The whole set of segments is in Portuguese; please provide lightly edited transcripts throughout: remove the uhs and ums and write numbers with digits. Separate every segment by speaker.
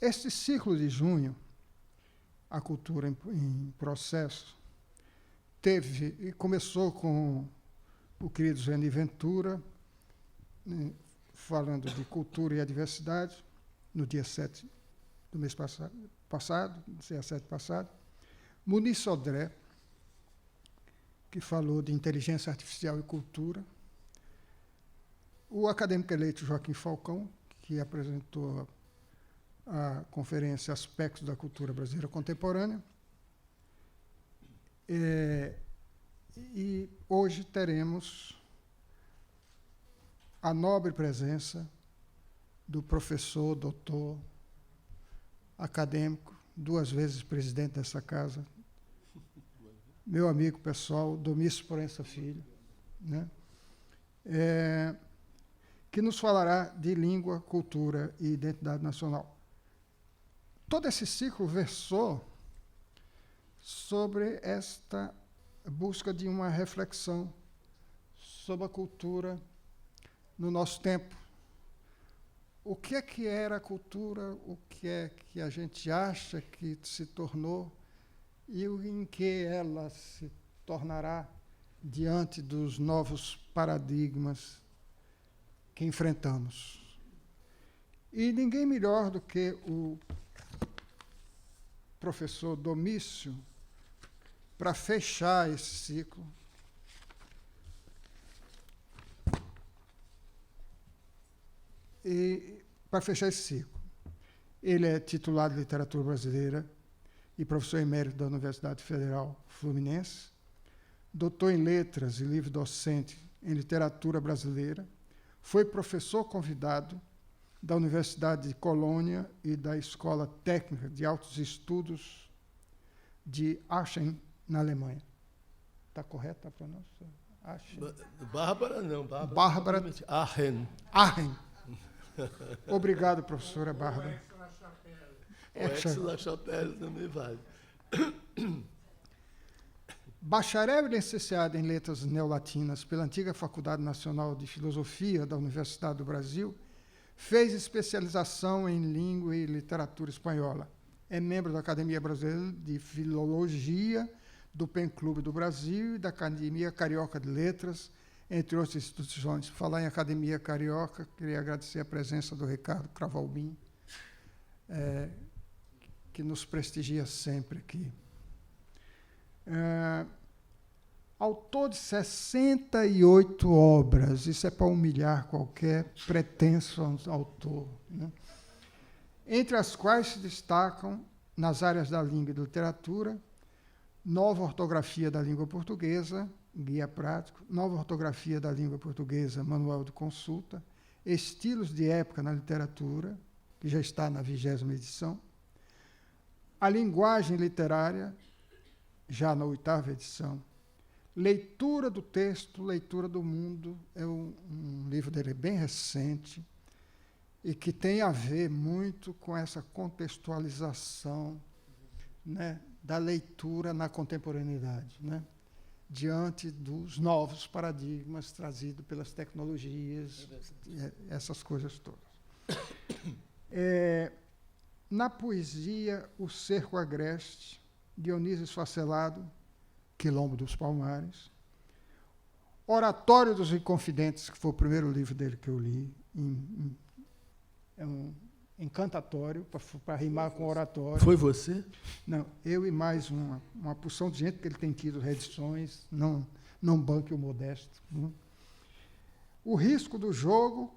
Speaker 1: Este ciclo de junho, a cultura em processo, começou com o querido Zeni Ventura, falando de cultura e a diversidade, no dia 7 do mês passado, dia 7 passado. Muniz Sodré, que falou de inteligência artificial e cultura. O acadêmico eleito Joaquim Falcão, que apresentou a conferência Aspectos da Cultura Brasileira Contemporânea. E hoje teremos a nobre presença do professor, doutor, acadêmico, 2 vezes presidente dessa casa, meu amigo pessoal, Domício Proença Filho, né? Que nos falará de língua, cultura e identidade nacional. Todo esse ciclo versou sobre esta busca de uma reflexão sobre a cultura no nosso tempo. O que é que era a cultura, o que é que a gente acha que se tornou e em que ela se tornará diante dos novos paradigmas que enfrentamos. E ninguém melhor do que o professor Domício para fechar esse ciclo. E para fechar esse ciclo, ele é titular de Literatura Brasileira e professor emérito da Universidade Federal Fluminense, doutor em Letras e livre-docente em Literatura Brasileira, foi professor convidado da Universidade de Colônia e da Escola Técnica de Altos Estudos de Aachen, na Alemanha. Está correta a pronúncia? Aachen.
Speaker 2: Bárbara não.
Speaker 1: Bárbara.
Speaker 2: Aachen.
Speaker 1: Aachen. Obrigado, professora Bárbara.
Speaker 2: O Aix-la-Chapelle também vale.
Speaker 1: Bacharel e licenciado em Letras Neolatinas pela antiga Faculdade Nacional de Filosofia da Universidade do Brasil, fez especialização em Língua e Literatura Espanhola. É membro da Academia Brasileira de Filologia, do PEN Clube do Brasil e da Academia Carioca de Letras, entre outras instituições. Falar em Academia Carioca, queria agradecer a presença do Ricardo Cravalbin, que nos prestigia sempre aqui. Autor de 68 obras, isso é para humilhar qualquer pretenso autor, né? Entre as quais se destacam, nas áreas da língua e da literatura, Nova Ortografia da Língua Portuguesa, Guia Prático, Nova Ortografia da Língua Portuguesa, Manual de Consulta, Estilos de Época na Literatura, que já está na 20ª edição, A Linguagem Literária, já na 8ª edição, Leitura do Texto, Leitura do Mundo, é um livro dele bem recente e que tem a ver muito com essa contextualização, né, da leitura na contemporaneidade, né, diante dos novos paradigmas trazidos pelas tecnologias, essas coisas todas. Na poesia, O Cerco Agreste, Dionísio Esfacelado, Quilombo dos Palmares, Oratório dos Inconfidentes, que foi o primeiro livro dele que eu li, é um encantatório, para rimar com oratório.
Speaker 2: Foi você?
Speaker 1: Não, eu e mais uma porção de gente, que ele tem tido reedições, não banque o modesto. O Risco do Jogo,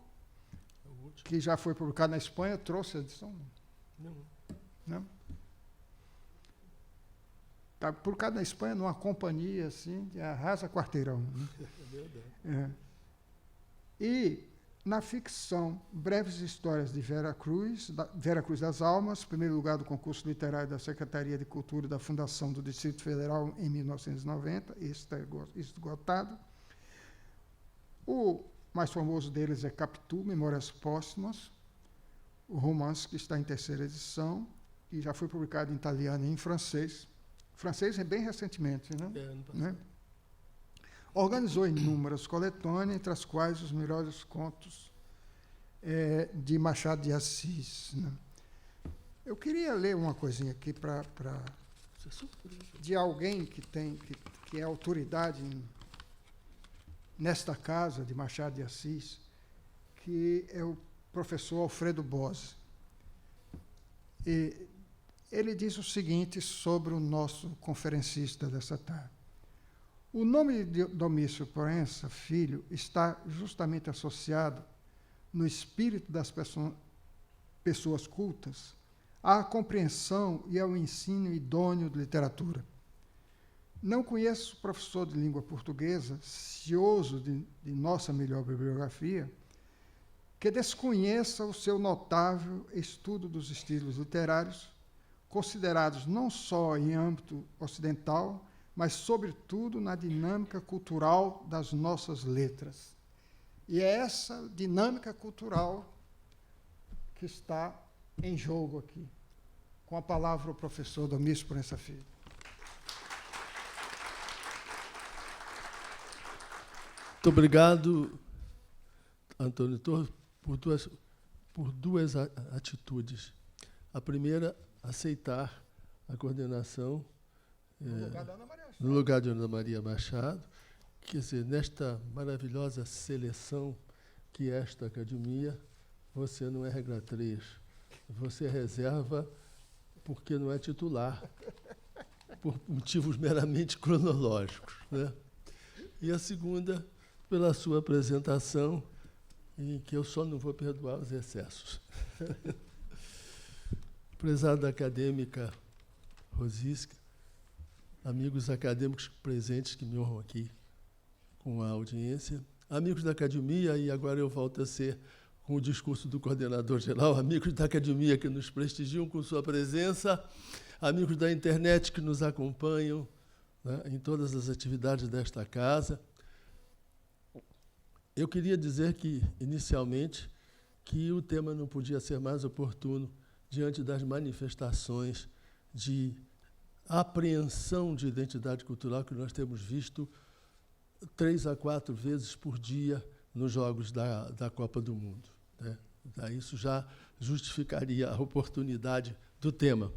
Speaker 1: que já foi publicado na Espanha, trouxe a edição? Não? Está publicado na Espanha, numa companhia assim, de arrasa quarteirão. Né? É. E, na ficção, Breves Histórias de Vera Cruz das Almas, primeiro lugar do concurso literário da Secretaria de Cultura da Fundação do Distrito Federal em 1990, esse está esgotado. O mais famoso deles é Capitu, Memórias Póstumas, o romance que está em 3ª edição, e já foi publicado em italiano e em francês. Francês é bem recentemente, né? Organizou inúmeras coletâneas, entre as quais os melhores contos de Machado de Assis. Né? Eu queria ler uma coisinha aqui de alguém que é autoridade nesta casa de Machado de Assis, que é o professor Alfredo Bose. E ele diz o seguinte sobre o nosso conferencista dessa tarde. O nome de Domício Proença Filho está justamente associado, no espírito das pessoas cultas, à compreensão e ao ensino idôneo de literatura. Não conheço professor de língua portuguesa, cioso de nossa melhor bibliografia, que desconheça o seu notável estudo dos estilos literários, considerados não só em âmbito ocidental, mas, sobretudo, na dinâmica cultural das nossas letras. E é essa dinâmica cultural que está em jogo aqui. Com a palavra o professor Domício Proença Filho.
Speaker 2: Muito obrigado, Antônio Torres, por duas atitudes. A primeira, aceitar a coordenação no lugar de Ana Maria Machado. Quer dizer, nesta maravilhosa seleção que é esta academia, você não é regra 3. Você é reserva porque não é titular, por motivos meramente cronológicos, né? E a segunda, pela sua apresentação, em que eu só não vou perdoar os excessos. Prezada acadêmica Rosiska, amigos acadêmicos presentes que me honram aqui com a audiência, amigos da academia, e agora eu volto a ser, com o discurso do coordenador-geral, amigos da academia que nos prestigiam com sua presença, amigos da internet que nos acompanham, né, em todas as atividades desta casa. Eu queria dizer que, inicialmente, que o tema não podia ser mais oportuno diante das manifestações de apreensão de identidade cultural que nós temos visto 3 a 4 vezes por dia nos Jogos da Copa do Mundo, né? Isso já justificaria a oportunidade do tema.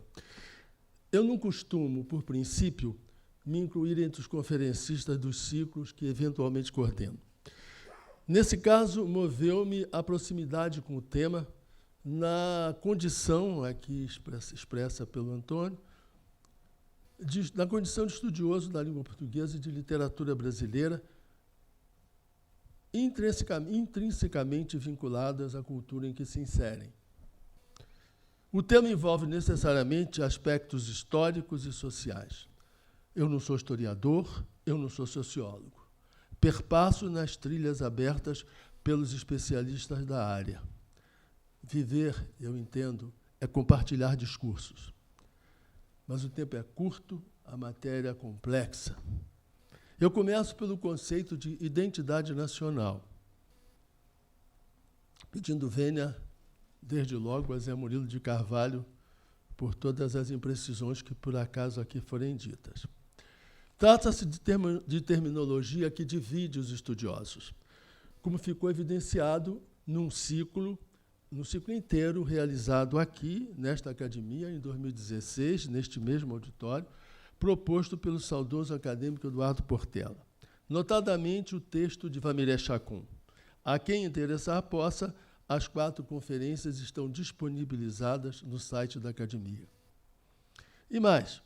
Speaker 2: Eu não costumo, por princípio, me incluir entre os conferencistas dos ciclos que eventualmente coordeno. Nesse caso, moveu-me a proximidade com o tema, na condição, aqui expressa pelo Antônio, na condição de estudioso da língua portuguesa e de literatura brasileira, intrinsecamente vinculadas à cultura em que se inserem. O tema envolve necessariamente aspectos históricos e sociais. Eu não sou historiador, eu não sou sociólogo. Perpasso nas trilhas abertas pelos especialistas da área. Viver, eu entendo, é compartilhar discursos. Mas o tempo é curto, a matéria é complexa. Eu começo pelo conceito de identidade nacional, pedindo vênia, desde logo, a Zé Murilo de Carvalho, por todas as imprecisões que, por acaso, aqui forem ditas. Trata-se de terminologia que divide os estudiosos, como ficou evidenciado no ciclo inteiro realizado aqui, nesta academia, em 2016, neste mesmo auditório, proposto pelo saudoso acadêmico Eduardo Portela. Notadamente, o texto de Vamiré Chacon. A quem interessar possa, as 4 conferências estão disponibilizadas no site da academia. E mais,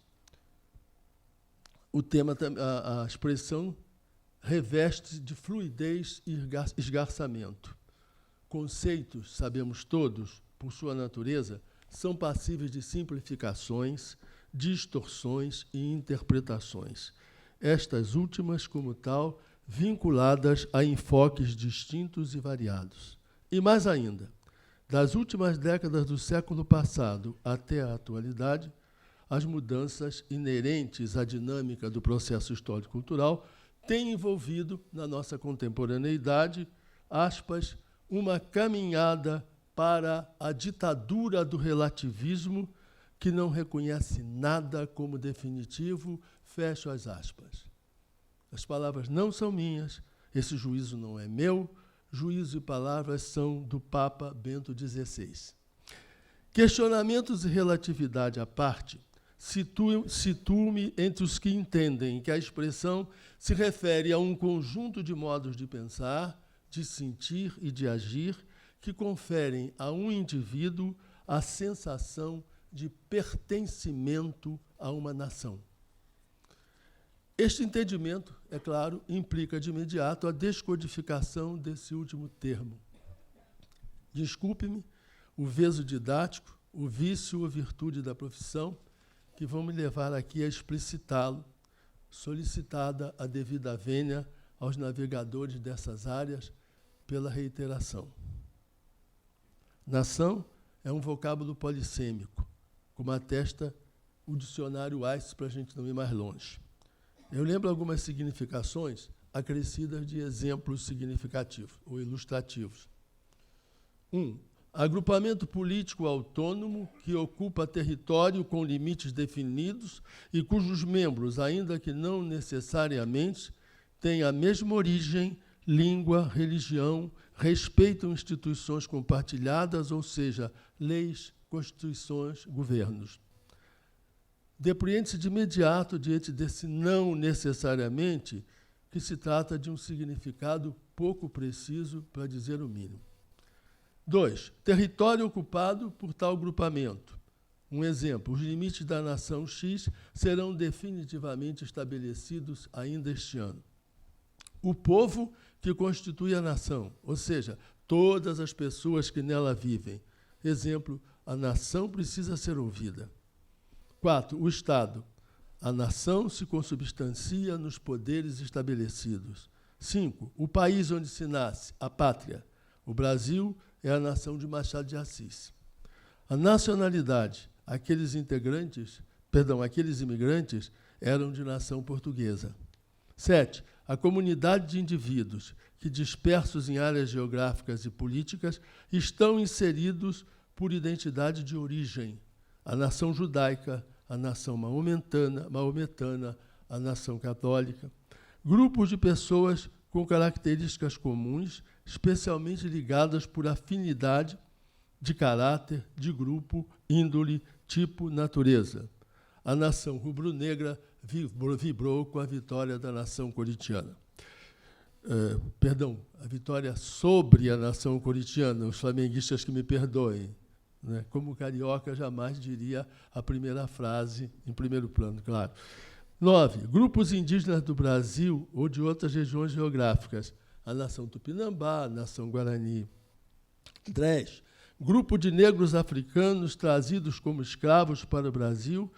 Speaker 2: o tema, a expressão reveste de fluidez e esgarçamento. Conceitos, sabemos todos, por sua natureza, são passíveis de simplificações, distorções e interpretações. Estas últimas, como tal, vinculadas a enfoques distintos e variados. E mais ainda, das últimas décadas do século passado até a atualidade, as mudanças inerentes à dinâmica do processo histórico-cultural têm envolvido, na nossa contemporaneidade, aspas, uma caminhada para a ditadura do relativismo que não reconhece nada como definitivo, fecho as aspas. As palavras não são minhas, esse juízo não é meu, juízo e palavras são do Papa Bento XVI. Questionamentos e relatividade à parte, situo-me entre os que entendem que a expressão se refere a um conjunto de modos de pensar, de sentir e de agir que conferem a um indivíduo a sensação de pertencimento a uma nação. Este entendimento, é claro, implica de imediato a descodificação desse último termo. Desculpe-me o veso didático, o vício ou virtude da profissão, que vão me levar aqui a explicitá-lo, solicitada a devida vênia aos navegadores dessas áreas pela reiteração. Nação é um vocábulo polissêmico, como atesta o dicionário Weiss, para a gente não ir mais longe. Eu lembro algumas significações acrescidas de exemplos significativos ou ilustrativos. 1. Agrupamento político autônomo que ocupa território com limites definidos e cujos membros, ainda que não necessariamente, têm a mesma origem, língua, religião, respeitam instituições compartilhadas, ou seja, leis, constituições, governos. Depreende-se de imediato, diante desse não necessariamente, que se trata de um significado pouco preciso, para dizer o mínimo. 2. Território ocupado por tal grupamento. Um exemplo, os limites da nação X serão definitivamente estabelecidos ainda este ano. O povo que constitui a nação, ou seja, todas as pessoas que nela vivem. Exemplo, a nação precisa ser ouvida. 4. O Estado. A nação se consubstancia nos poderes estabelecidos. 5. O país onde se nasce, a pátria. O Brasil é a nação de Machado de Assis. A nacionalidade, aqueles imigrantes eram de nação portuguesa. 7. A comunidade de indivíduos que, dispersos em áreas geográficas e políticas, estão inseridos por identidade de origem. A nação judaica, a nação maometana, a nação católica. Grupos de pessoas com características comuns, especialmente ligadas por afinidade de caráter, de grupo, índole, tipo, natureza. A nação rubro-negra vibrou com a vitória da nação corintiana. A vitória sobre a nação corintiana, os flamenguistas que me perdoem. Né? Como carioca, jamais diria a primeira frase, em primeiro plano, claro. 9. Grupos indígenas do Brasil ou de outras regiões geográficas. A nação Tupinambá, a nação Guarani. 10. Grupo de negros africanos trazidos como escravos para o Brasil,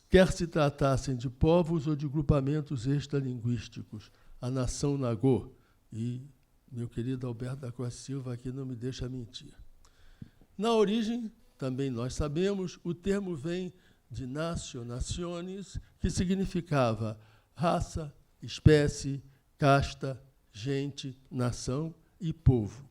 Speaker 2: quer se tratassem de povos ou de grupamentos extralinguísticos. A nação Nagô. E meu querido Alberto da Costa Silva aqui não me deixa mentir. Na origem, também nós sabemos, o termo vem de natio, nationes, que significava raça, espécie, casta, gente, nação e povo.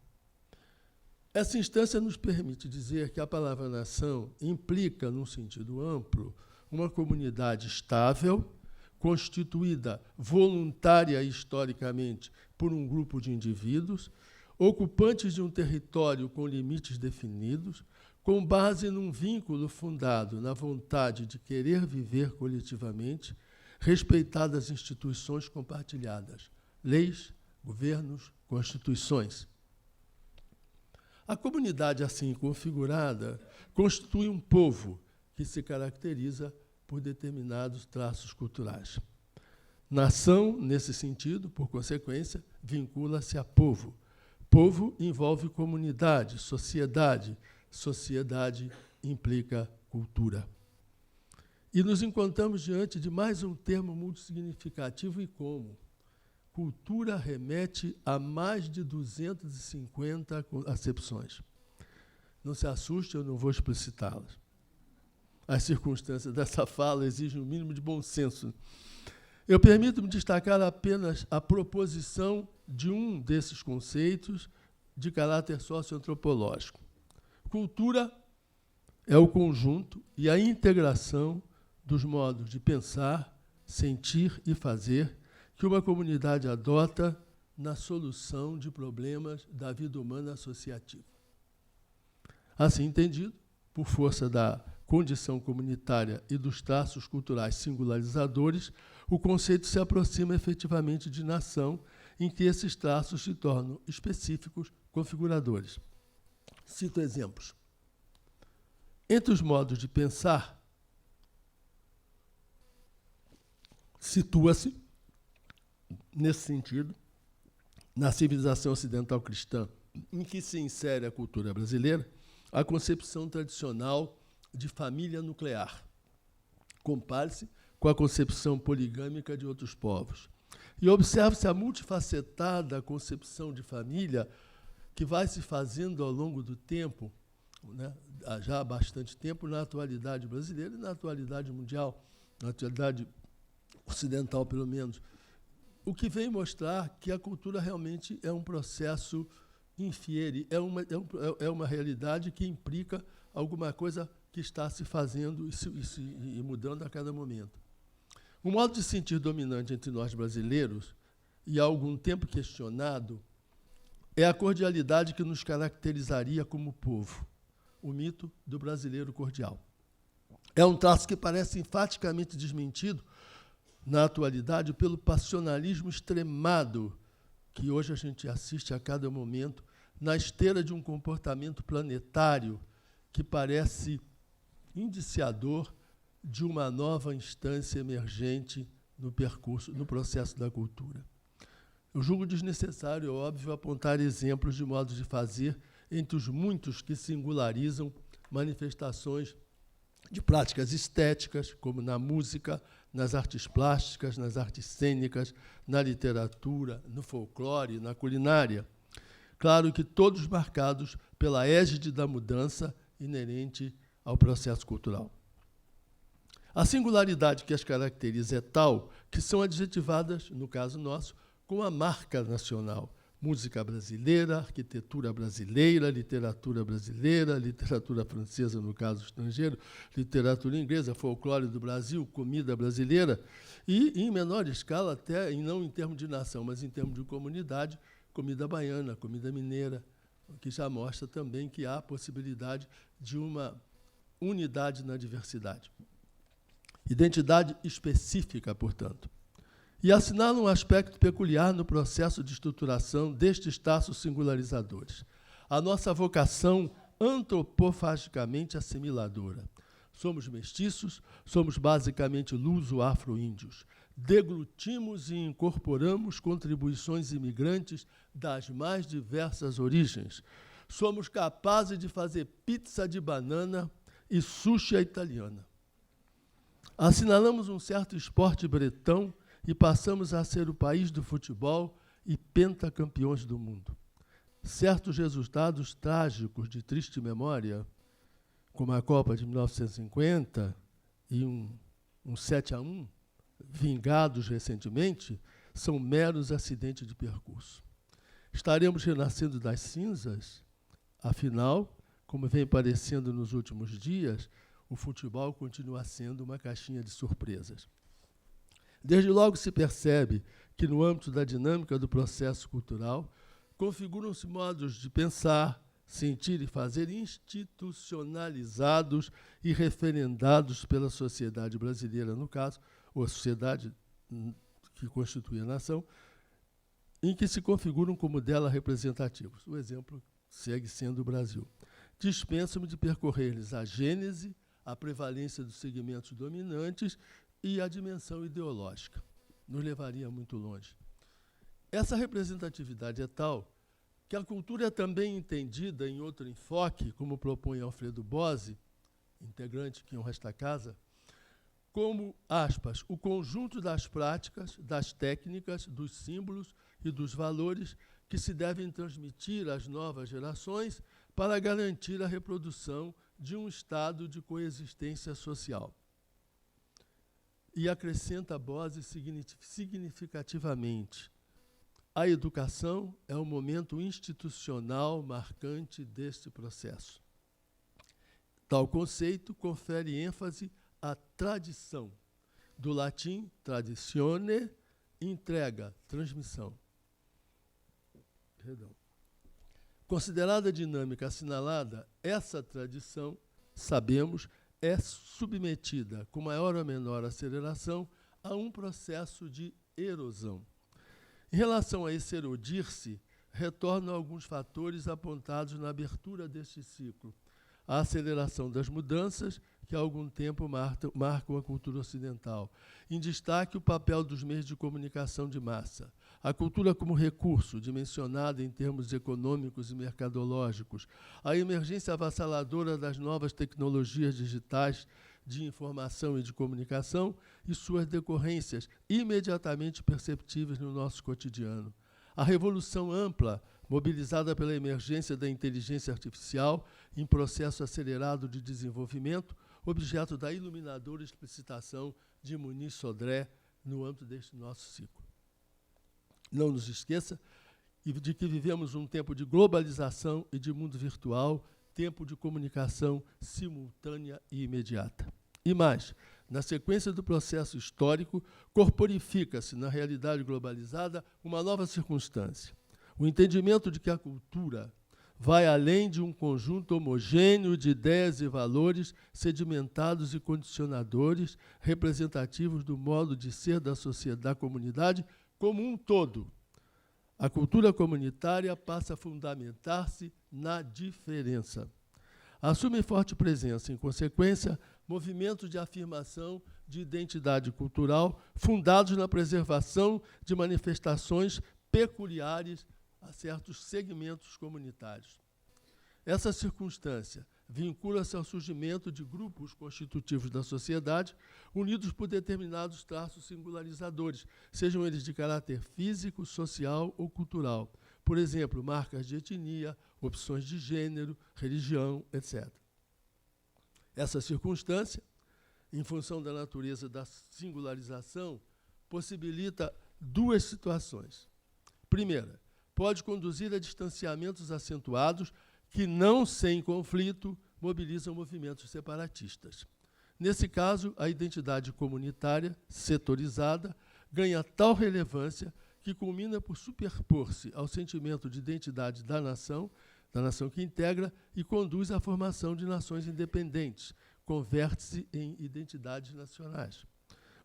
Speaker 2: Essa instância nos permite dizer que a palavra nação implica, num sentido amplo, uma comunidade estável, constituída voluntária e historicamente por um grupo de indivíduos, ocupantes de um território com limites definidos, com base num vínculo fundado na vontade de querer viver coletivamente, respeitadas instituições compartilhadas, leis, governos, constituições. A comunidade assim configurada constitui um povo que se caracteriza por determinados traços culturais. Nação, nesse sentido, por consequência, vincula-se a povo. Povo envolve comunidade, sociedade. Sociedade implica cultura. E nos encontramos diante de mais um termo muito significativo e como. Cultura remete a mais de 250 acepções. Não se assuste, eu não vou explicitá-las. As circunstâncias dessa fala exigem um mínimo de bom senso. Eu permito-me destacar apenas a proposição de um desses conceitos de caráter socioantropológico. Cultura é o conjunto e a integração dos modos de pensar, sentir e fazer que uma comunidade adota na solução de problemas da vida humana associativa. Assim entendido, por força da condição comunitária e dos traços culturais singularizadores, o conceito se aproxima efetivamente de nação, em que esses traços se tornam específicos, configuradores. Cito exemplos. Entre os modos de pensar, situa-se, nesse sentido, na civilização ocidental cristã, em que se insere a cultura brasileira, a concepção tradicional de família nuclear. Compare-se com a concepção poligâmica de outros povos. E observe-se a multifacetada concepção de família que vai se fazendo ao longo do tempo, né, já há bastante tempo, na atualidade brasileira e na atualidade mundial, na atualidade ocidental, pelo menos. O que vem mostrar que a cultura realmente é um processo infiere, é uma realidade que implica alguma coisa que está se fazendo e mudando a cada momento. O modo de sentir dominante entre nós brasileiros, e há algum tempo questionado, é a cordialidade que nos caracterizaria como povo, o mito do brasileiro cordial. É um traço que parece enfaticamente desmentido, na atualidade, pelo passionalismo extremado que hoje a gente assiste a cada momento, na esteira de um comportamento planetário que parece indiciador de uma nova instância emergente no percurso, no processo da cultura. Eu julgo desnecessário, é óbvio, apontar exemplos de modos de fazer entre os muitos que singularizam manifestações de práticas estéticas, como na música, nas artes plásticas, nas artes cênicas, na literatura, no folclore, na culinária. Claro que todos marcados pela égide da mudança inerente ao processo cultural. A singularidade que as caracteriza é tal que são adjetivadas, no caso nosso, com a marca nacional. Música brasileira, arquitetura brasileira, literatura francesa, no caso estrangeiro, literatura inglesa, folclore do Brasil, comida brasileira, e, em menor escala, até, não em termos de nação, mas em termos de comunidade, comida baiana, comida mineira, o que já mostra também que há a possibilidade de uma unidade na diversidade. Identidade específica, portanto. E assinala um aspecto peculiar no processo de estruturação destes traços singularizadores. A nossa vocação antropofagicamente assimiladora. Somos mestiços, somos basicamente luso-afro-índios. Deglutimos e incorporamos contribuições imigrantes das mais diversas origens. Somos capazes de fazer pizza de banana e sushi à italiana. Assinalamos um certo esporte bretão e passamos a ser o país do futebol e pentacampeões do mundo. Certos resultados trágicos de triste memória, como a Copa de 1950 e um 7-1, vingados recentemente, são meros acidentes de percurso. Estaremos renascendo das cinzas? Afinal, como vem parecendo nos últimos dias, o futebol continua sendo uma caixinha de surpresas. Desde logo se percebe que, no âmbito da dinâmica do processo cultural, configuram-se modos de pensar, sentir e fazer institucionalizados e referendados pela sociedade brasileira, no caso, ou a sociedade que constitui a nação, em que se configuram como dela representativos. O exemplo segue sendo o Brasil. Dispenso-me de percorrer-lhes a gênese, a prevalência dos segmentos dominantes e a dimensão ideológica. Nos levaria muito longe. Essa representatividade é tal que a cultura é também entendida em outro enfoque, como propõe Alfredo Bose, integrante que honra esta casa, como, aspas, o conjunto das práticas, das técnicas, dos símbolos e dos valores que se devem transmitir às novas gerações para garantir a reprodução de um estado de coexistência social. E acrescenta Bose significativamente: a educação é um momento institucional marcante deste processo. Tal conceito confere ênfase à tradição, do latim traditione, entrega, transmissão. Perdão. Considerada a dinâmica assinalada, essa tradição sabemos, é submetida, com maior ou menor aceleração, a um processo de erosão. Em relação a esse erodir-se, retornam alguns fatores apontados na abertura deste ciclo. A aceleração das mudanças, que há algum tempo marcam a cultura ocidental. Em destaque, o papel dos meios de comunicação de massa. A cultura como recurso, dimensionada em termos econômicos e mercadológicos. A emergência avassaladora das novas tecnologias digitais de informação e de comunicação e suas decorrências imediatamente perceptíveis no nosso cotidiano. A revolução ampla, mobilizada pela emergência da inteligência artificial em processo acelerado de desenvolvimento, objeto da iluminadora explicitação de Muniz Sodré no âmbito deste nosso ciclo. Não nos esqueça de que vivemos um tempo de globalização e de mundo virtual, tempo de comunicação simultânea e imediata. E mais, na sequência do processo histórico, corporifica-se na realidade globalizada uma nova circunstância. O entendimento de que a cultura vai além de um conjunto homogêneo de ideias e valores sedimentados e condicionadores, representativos do modo de ser da sociedade, da comunidade como um todo. A cultura comunitária passa a fundamentar-se na diferença. Assume forte presença, em consequência, movimentos de afirmação de identidade cultural fundados na preservação de manifestações peculiares a certos segmentos comunitários. Essa circunstância vincula-se ao surgimento de grupos constitutivos da sociedade, unidos por determinados traços singularizadores, sejam eles de caráter físico, social ou cultural. Por exemplo, marcas de etnia, opções de gênero, religião, etc. Essa circunstância, em função da natureza da singularização, possibilita duas situações. Primeira, pode conduzir a distanciamentos acentuados que, não sem conflito, mobilizam movimentos separatistas. Nesse caso, a identidade comunitária, setorizada, ganha tal relevância que culmina por superpor-se ao sentimento de identidade da nação que integra e conduz à formação de nações independentes, converte-se em identidades nacionais.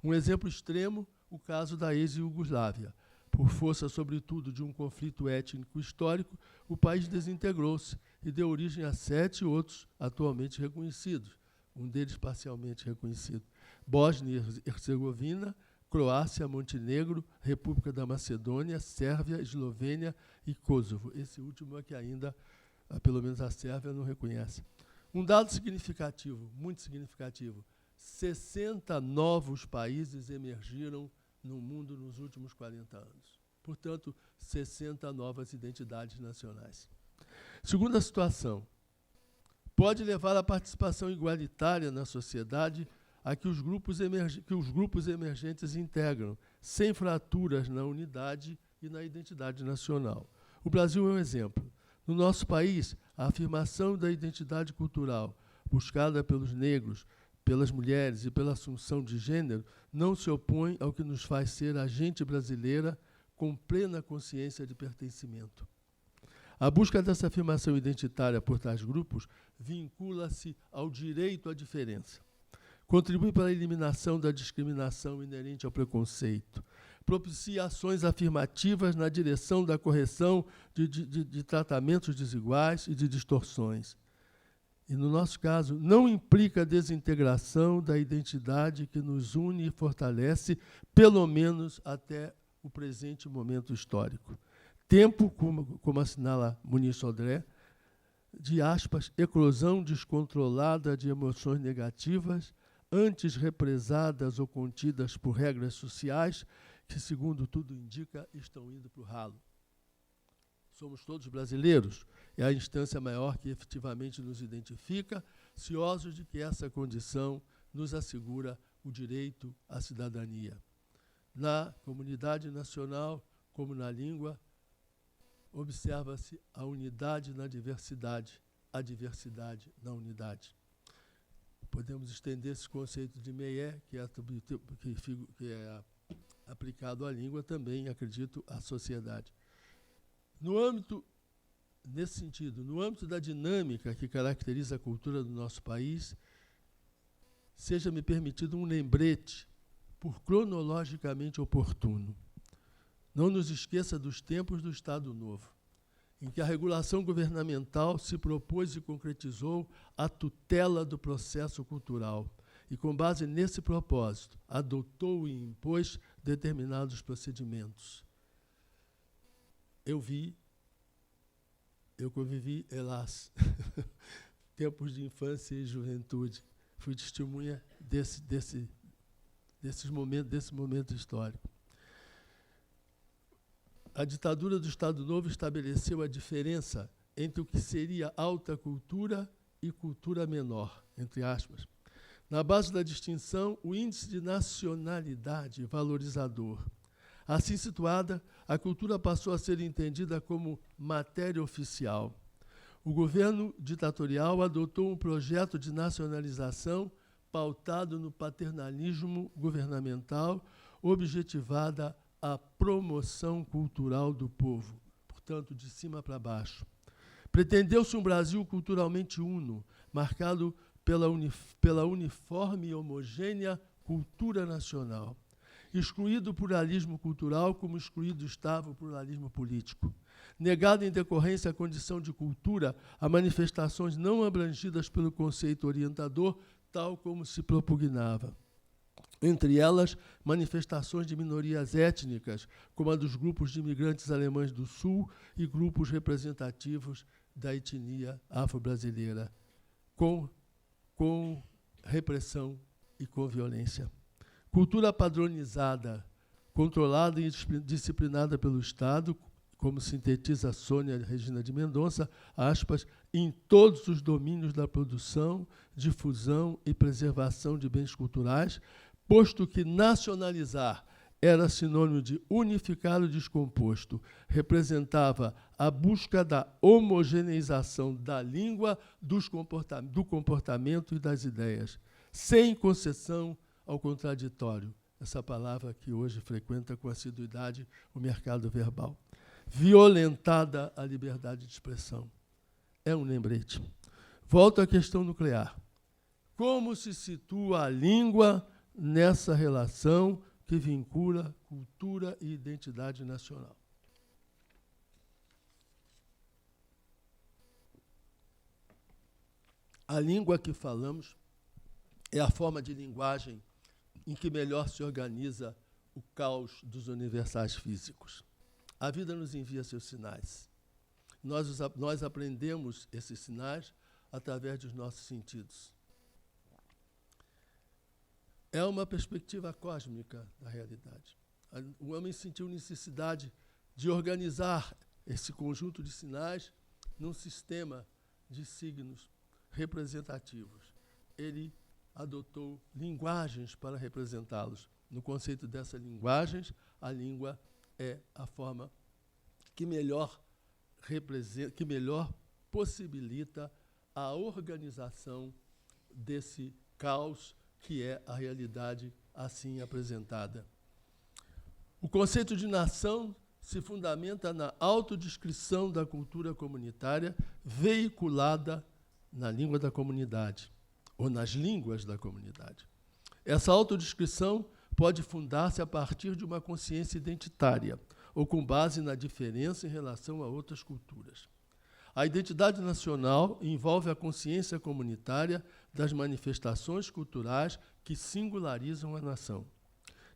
Speaker 2: Um exemplo extremo, o caso da ex-Iugoslávia. Por força, sobretudo, de um conflito étnico histórico, o país desintegrou-se e deu origem a 7 outros atualmente reconhecidos, um deles parcialmente reconhecido: Bósnia e Herzegovina, Croácia, Montenegro, República da Macedônia, Sérvia, Eslovênia e Kosovo. Esse último é que ainda, pelo menos a Sérvia, não reconhece. Um dado significativo, muito significativo: 60 novos países emergiram no mundo nos últimos 40 anos. Portanto, 60 novas identidades nacionais. Segunda situação, pode levar à participação igualitária na sociedade a que os grupos emergentes integram, sem fraturas na unidade e na identidade nacional. O Brasil é um exemplo. No nosso país, a afirmação da identidade cultural, buscada pelos negros, pelas mulheres e pela assunção de gênero, não se opõe ao que nos faz ser a gente brasileira com plena consciência de pertencimento. A busca dessa afirmação identitária por tais grupos vincula-se ao direito à diferença. Contribui para a eliminação da discriminação inerente ao preconceito. Propicia ações afirmativas na direção da correção de tratamentos desiguais e de distorções. E, no nosso caso, não implica a desintegração da identidade que nos une e fortalece, pelo menos até o presente momento histórico. Tempo, como assinala Muniz Sodré, de aspas, eclosão descontrolada de emoções negativas, antes represadas ou contidas por regras sociais, que, segundo tudo indica, estão indo para o ralo. Somos todos brasileiros, é a instância maior que efetivamente nos identifica, ciosos de que essa condição nos assegura o direito à cidadania. Na comunidade nacional, como na língua, observa-se a unidade na diversidade, a diversidade na unidade. Podemos estender esse conceito de Meyer, que é aplicado à língua, também, acredito, à sociedade. No âmbito nesse sentido, no âmbito da dinâmica que caracteriza a cultura do nosso país, seja-me permitido um lembrete, por cronologicamente oportuno. Não nos esqueça dos tempos do Estado Novo, em que a regulação governamental se propôs e concretizou a tutela do processo cultural e, com base nesse propósito, adotou e impôs determinados procedimentos. Eu convivi, hélas, tempos de infância e juventude. Fui testemunha desse momento histórico. A ditadura do Estado Novo estabeleceu a diferença entre o que seria alta cultura e cultura menor, entre aspas. Na base da distinção, o índice de nacionalidade valorizador. Assim situada, a cultura passou a ser entendida como matéria oficial. O governo ditatorial adotou um projeto de nacionalização pautado no paternalismo governamental, objetivada a promoção cultural do povo, portanto, de cima para baixo. Pretendeu-se um Brasil culturalmente uno, marcado pela uniforme e homogênea cultura nacional. Excluído o pluralismo cultural, como excluído estava o pluralismo político. Negada em decorrência a condição de cultura a manifestações não abrangidas pelo conceito orientador, tal como se propugnava. Entre elas, manifestações de minorias étnicas, como a dos grupos de imigrantes alemães do Sul e grupos representativos da etnia afro-brasileira, com repressão e com violência. Cultura padronizada, controlada e disciplinada pelo Estado, como sintetiza Sônia Regina de Mendonça, aspas, em todos os domínios da produção, difusão e preservação de bens culturais, posto que nacionalizar era sinônimo de unificar o descomposto, representava a busca da homogeneização da língua, do comportamento e das ideias, sem concessão ao contraditório, essa palavra que hoje frequenta com assiduidade o mercado verbal. Violentada a liberdade de expressão. É um lembrete. Volto à questão nuclear. Como se situa a língua nessa relação que vincula cultura e identidade nacional? A língua que falamos é a forma de linguagem em que melhor se organiza o caos dos universais físicos. A vida nos envia seus sinais. Nós aprendemos esses sinais através dos nossos sentidos. É uma perspectiva cósmica da realidade. O homem sentiu necessidade de organizar esse conjunto de sinais num sistema de signos representativos. Ele adotou linguagens para representá-los. No conceito dessas linguagens, a língua é a forma que melhor possibilita a organização desse caos que é a realidade assim apresentada. O conceito de nação se fundamenta na autodescrição da cultura comunitária veiculada na língua da comunidade, ou nas línguas da comunidade. Essa autodescrição pode fundar-se a partir de uma consciência identitária, ou com base na diferença em relação a outras culturas. A identidade nacional envolve a consciência comunitária das manifestações culturais que singularizam a nação,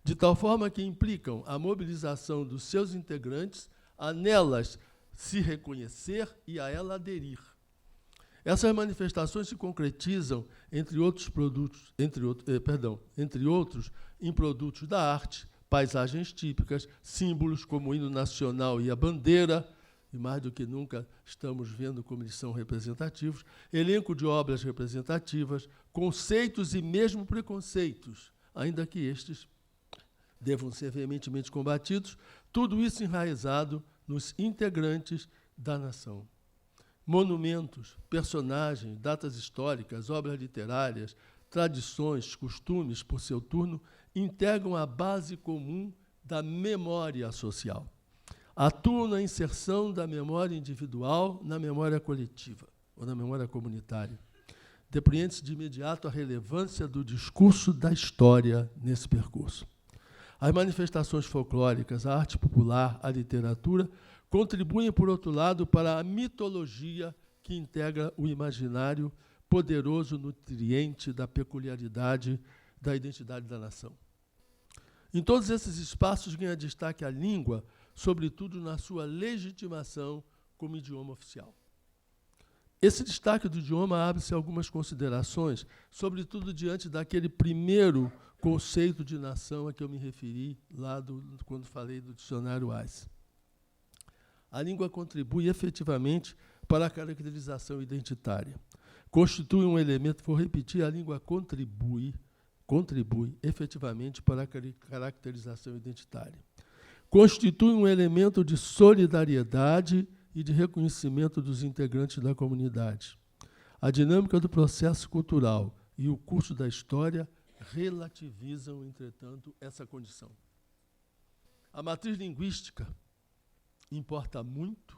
Speaker 2: de tal forma que implicam a mobilização dos seus integrantes a nelas se reconhecer e a ela aderir. Essas manifestações se concretizam, entre outros, em produtos da arte, paisagens típicas, símbolos como o hino nacional e a bandeira, e mais do que nunca estamos vendo como eles são representativos, elenco de obras representativas, conceitos e mesmo preconceitos, ainda que estes devam ser veementemente combatidos, tudo isso enraizado nos integrantes da nação. Monumentos, personagens, datas históricas, obras literárias, tradições, costumes, por seu turno, integram a base comum da memória social. atuam na inserção da memória individual na memória coletiva ou na memória comunitária. Depreende-se de imediato a relevância do discurso da história nesse percurso. As manifestações folclóricas, a arte popular, a literatura, contribuem, por outro lado, para a mitologia que integra o imaginário, poderoso nutriente da peculiaridade da identidade da nação. Em todos esses espaços ganha destaque a língua, sobretudo na sua legitimação como idioma oficial. Esse destaque do idioma abre-se a algumas considerações, sobretudo diante daquele primeiro conceito de nação a que eu me referi lá quando falei do dicionário Wise. A língua contribui efetivamente para a caracterização identitária. Constitui um elemento, vou repetir, a língua contribui efetivamente para a caracterização identitária. Constitui um elemento de solidariedade e de reconhecimento dos integrantes da comunidade. A dinâmica do processo cultural e o curso da história relativizam, entretanto, essa condição. A matriz linguística importa muito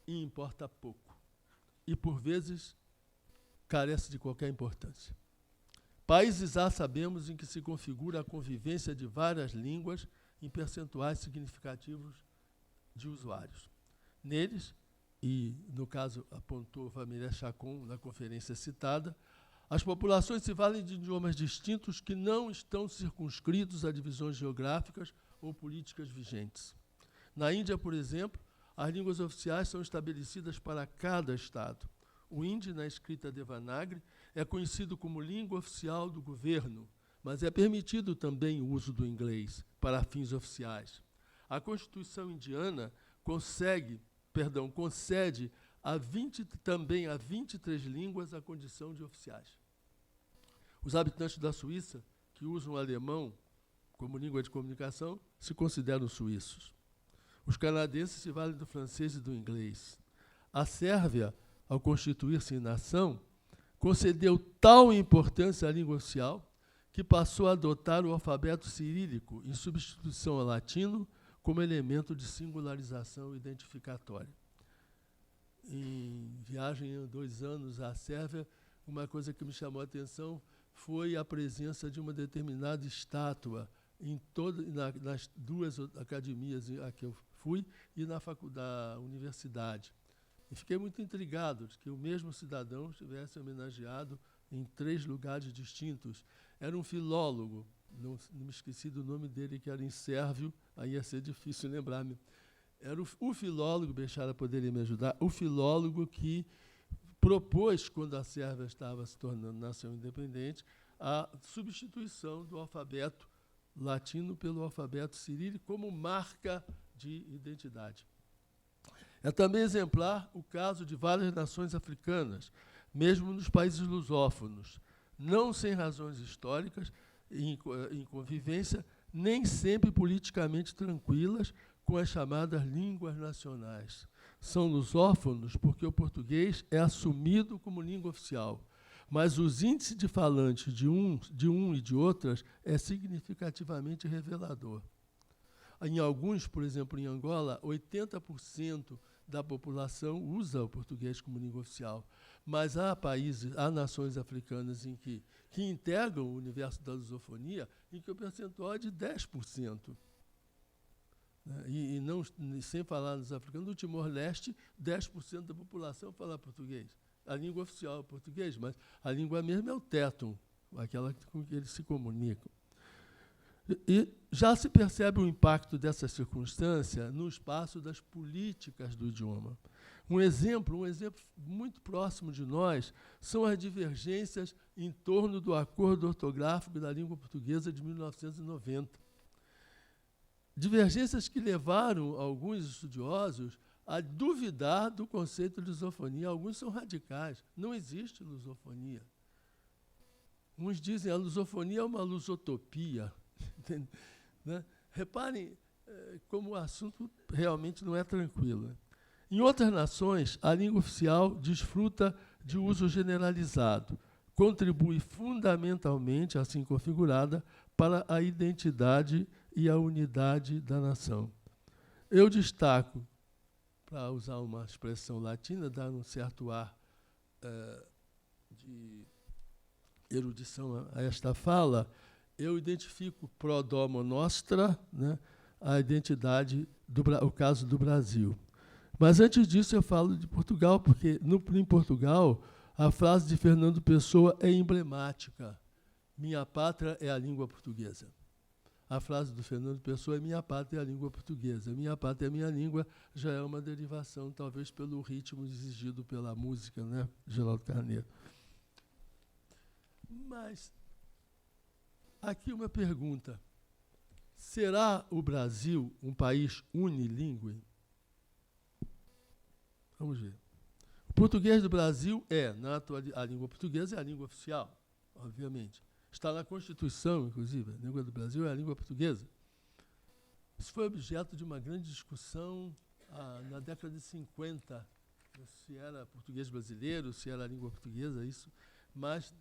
Speaker 2: e importa pouco, e, por vezes, carece de qualquer importância. Países há, sabemos, em que se configura a convivência de várias línguas em percentuais significativos de usuários. Neles, e no caso apontou Família Chacon na conferência citada, as populações se valem de idiomas distintos que não estão circunscritos a divisões geográficas ou políticas vigentes. Na Índia, por exemplo, as línguas oficiais são estabelecidas para cada estado. O hindi, na escrita Devanagari, é conhecido como língua oficial do governo, mas é permitido também o uso do inglês para fins oficiais. A Constituição indiana concede também a 23 línguas a condição de oficiais. Os habitantes da Suíça, que usam o alemão como língua de comunicação, se consideram suíços. Os canadenses se valem do francês e do inglês. A Sérvia, ao constituir-se em nação, concedeu tal importância à língua oficial que passou a adotar o alfabeto cirílico em substituição ao latino como elemento de singularização identificatória. Em viagem há 2 anos à Sérvia, uma coisa que me chamou a atenção foi a presença de uma determinada estátua nas 2 academias a que eu fui e na da universidade. E fiquei muito intrigado de que o mesmo cidadão estivesse homenageado em 3 lugares distintos. Era um filólogo, não me esqueci do nome dele, que era em sérvio, aí ia ser difícil lembrar-me. Era o filólogo, Bechara poderia me ajudar, o filólogo que propôs, quando a Sérvia estava se tornando nação independente, a substituição do alfabeto latino pelo alfabeto cirílico como marca de identidade. É também exemplar o caso de várias nações africanas, mesmo nos países lusófonos, não sem razões históricas, em convivência, nem sempre politicamente tranquilas com as chamadas línguas nacionais. São lusófonos porque o português é assumido como língua oficial, mas os índices de falantes de um e de outras é significativamente revelador. Em alguns, por exemplo, em Angola, 80% da população usa o português como língua oficial, mas há nações africanas que integram o universo da lusofonia em que o percentual é de 10%. E não, sem falar nos africanos, no Timor-Leste, 10% da população fala português. A língua oficial é o português, mas a língua mesmo é o tétum, aquela com que eles se comunicam. E já se percebe o impacto dessa circunstância no espaço das políticas do idioma. Um exemplo muito próximo de nós são as divergências em torno do Acordo Ortográfico da Língua Portuguesa de 1990. Divergências que levaram alguns estudiosos a duvidar do conceito de lusofonia. Alguns são radicais. Não existe lusofonia. Uns dizem que a lusofonia é uma lusotopia. Né? Reparem como o assunto realmente não é tranquilo. Em outras nações, a língua oficial desfruta de uso generalizado, contribui fundamentalmente, assim configurada, para a identidade e a unidade da nação. Eu destaco, para usar uma expressão latina, dar um certo ar de erudição a esta fala, eu identifico pro domo nostra, né, a identidade, o caso do Brasil. Mas, antes disso, eu falo de Portugal, porque, em Portugal, a frase de Fernando Pessoa é emblemática. Minha pátria é a língua portuguesa. A frase do Fernando Pessoa é minha pátria é a língua portuguesa. Minha pátria é a minha língua já é uma derivação, talvez, pelo ritmo exigido pela música, né, Geraldo Carneiro. Mas, aqui uma pergunta. Será o Brasil um país unilíngue? Vamos ver. O português do Brasil a língua portuguesa é a língua oficial, obviamente. Está na Constituição, inclusive. A língua do Brasil é a língua portuguesa. Isso foi objeto de uma grande discussão na década de 50, se era português brasileiro, se era a língua portuguesa, isso. Mas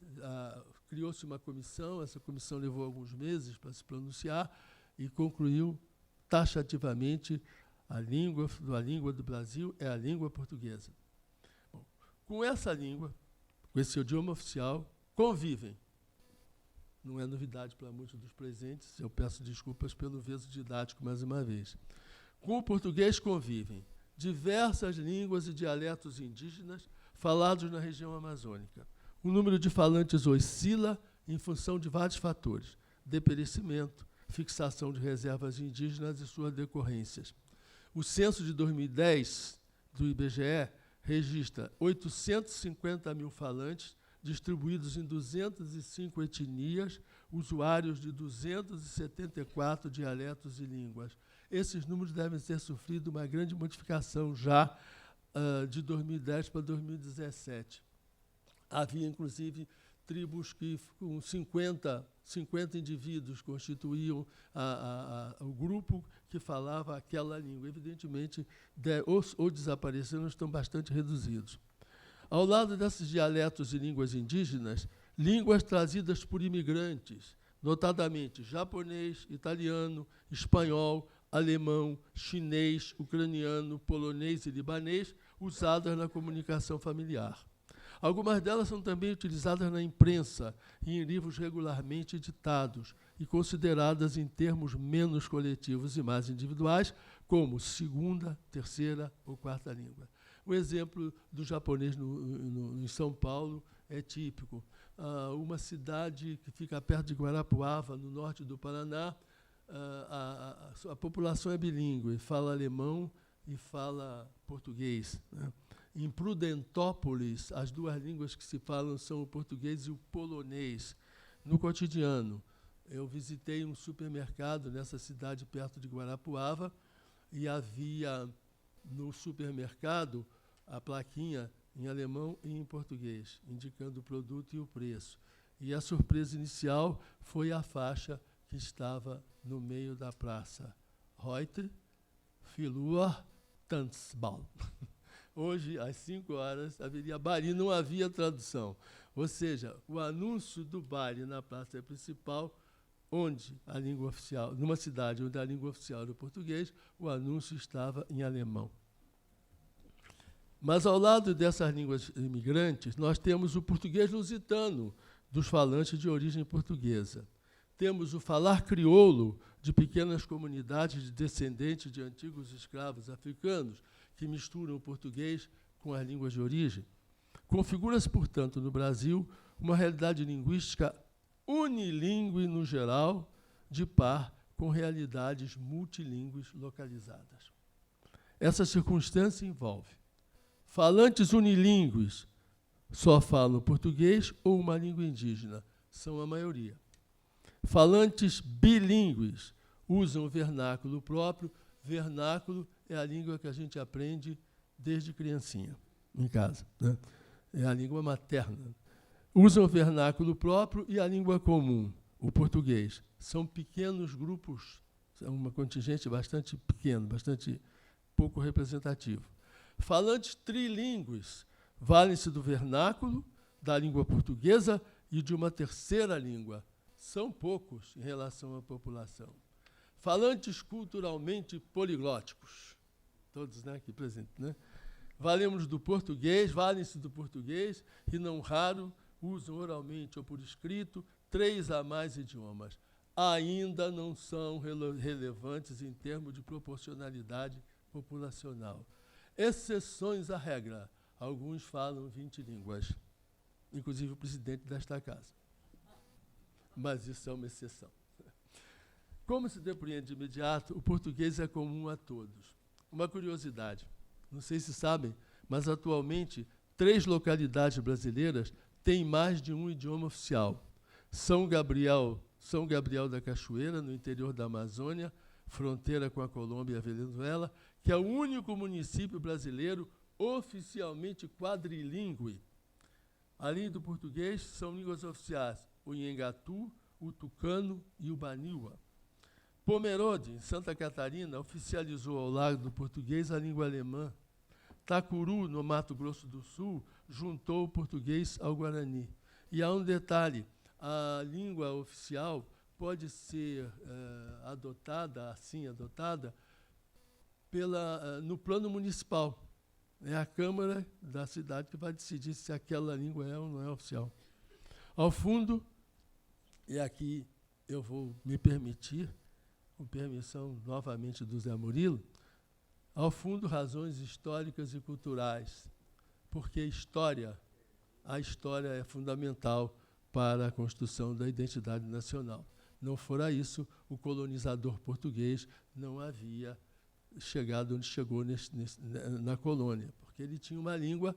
Speaker 2: criou-se uma comissão, essa comissão levou alguns meses para se pronunciar e concluiu taxativamente a língua do Brasil é a língua portuguesa. Bom, com essa língua, com esse idioma oficial, convivem. Não é novidade para muitos dos presentes, eu peço desculpas pelo veso didático mais uma vez. Com o português convivem diversas línguas e dialetos indígenas falados na região amazônica. O número de falantes oscila em função de vários fatores: deperecimento, fixação de reservas indígenas e suas decorrências. O censo de 2010 do IBGE registra 850 mil falantes, distribuídos em 205 etnias, usuários de 274 dialetos e línguas. Esses números devem ter sofrido uma grande modificação já de 2010 para 2017. Havia, inclusive, tribos que, com 50 indivíduos, constituíam o grupo que falava aquela língua. Evidentemente, ou desapareceram, estão bastante reduzidos. Ao lado desses dialetos e línguas indígenas, línguas trazidas por imigrantes, notadamente japonês, italiano, espanhol, alemão, chinês, ucraniano, polonês e libanês, usadas na comunicação familiar. Algumas delas são também utilizadas na imprensa e em livros regularmente editados e consideradas em termos menos coletivos e mais individuais, como segunda, terceira ou quarta língua. O exemplo do japonês em São Paulo é típico. Uma cidade que fica perto de Guarapuava, no norte do Paraná, a população é bilíngue, fala alemão e fala português, né? Em Prudentópolis, as duas línguas que se falam são o português e o polonês. No cotidiano, eu visitei um supermercado nessa cidade perto de Guarapuava e havia no supermercado a plaquinha em alemão e em português, indicando o produto e o preço. E a surpresa inicial foi a faixa que estava no meio da praça. Heute, 4 Tanzball. Hoje, às 5 horas, haveria bar e não havia tradução. Ou seja, o anúncio do bar na praça principal, onde a língua oficial, numa cidade onde a língua oficial era o português, o anúncio estava em alemão. Mas, ao lado dessas línguas imigrantes, nós temos o português lusitano, dos falantes de origem portuguesa. Temos o falar crioulo de pequenas comunidades de descendentes de antigos escravos africanos, que misturam o português com as línguas de origem. Configura-se, portanto, no Brasil, uma realidade linguística unilíngue no geral, de par com realidades multilíngues localizadas. Essa circunstância envolve falantes unilíngues, só falam português ou uma língua indígena, são a maioria. Falantes bilíngues usam o vernáculo próprio. Vernáculo é a língua que a gente aprende desde criancinha, em casa, né? É a língua materna. Usam o vernáculo próprio e a língua comum, o português. São pequenos grupos, são uma contingente bastante pequeno, bastante pouco representativo. Falantes trilíngues valem-se do vernáculo, da língua portuguesa e de uma terceira língua. São poucos em relação à população. falantes culturalmente poliglóticos, todos, né, aqui presentes, né? Valemos do português, valem-se do português e, não raro, usam oralmente ou por escrito 3 a mais idiomas. Ainda não são relevantes em termos de proporcionalidade populacional. Exceções à regra. Alguns falam 20 línguas, inclusive o presidente desta casa. Mas isso é uma exceção. Como se depreende de imediato, o português é comum a todos. Uma curiosidade, não sei se sabem, mas atualmente 3 localidades brasileiras têm mais de um idioma oficial. São Gabriel da Cachoeira, no interior da Amazônia, fronteira com a Colômbia e a Venezuela, que é o único município brasileiro oficialmente quadrilíngue. Além do português, são línguas oficiais o Nhengatu, o tucano e o baniwa. Pomerode, em Santa Catarina, oficializou ao lado do português a língua alemã. Tacuru, no Mato Grosso do Sul, juntou o português ao guarani. E há um detalhe, a língua oficial pode ser adotada no plano municipal. É a Câmara da cidade que vai decidir se aquela língua é ou não é oficial. Ao fundo, e aqui eu vou me permitir, com permissão novamente do Zé Murilo, ao fundo, razões históricas e culturais, porque a história é fundamental para a construção da identidade nacional. Não fora isso, o colonizador português não havia chegado onde chegou na colônia, porque ele tinha uma língua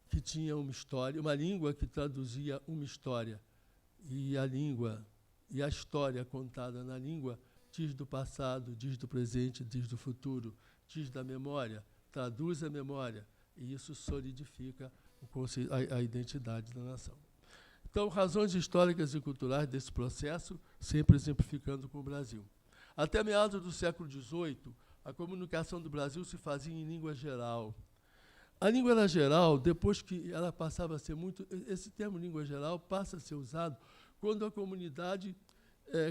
Speaker 2: que tinha uma história, uma língua que traduzia uma história, e a história contada na língua diz do passado, diz do presente, diz do futuro, diz da memória, traduz a memória, e isso solidifica a identidade da nação. Então, razões históricas e culturais desse processo, sempre exemplificando com o Brasil. Até meados do século XVIII, a comunicação do Brasil se fazia em língua geral. A língua era geral, depois que ela passava a ser muito... Esse termo língua geral passa a ser usado quando a comunidade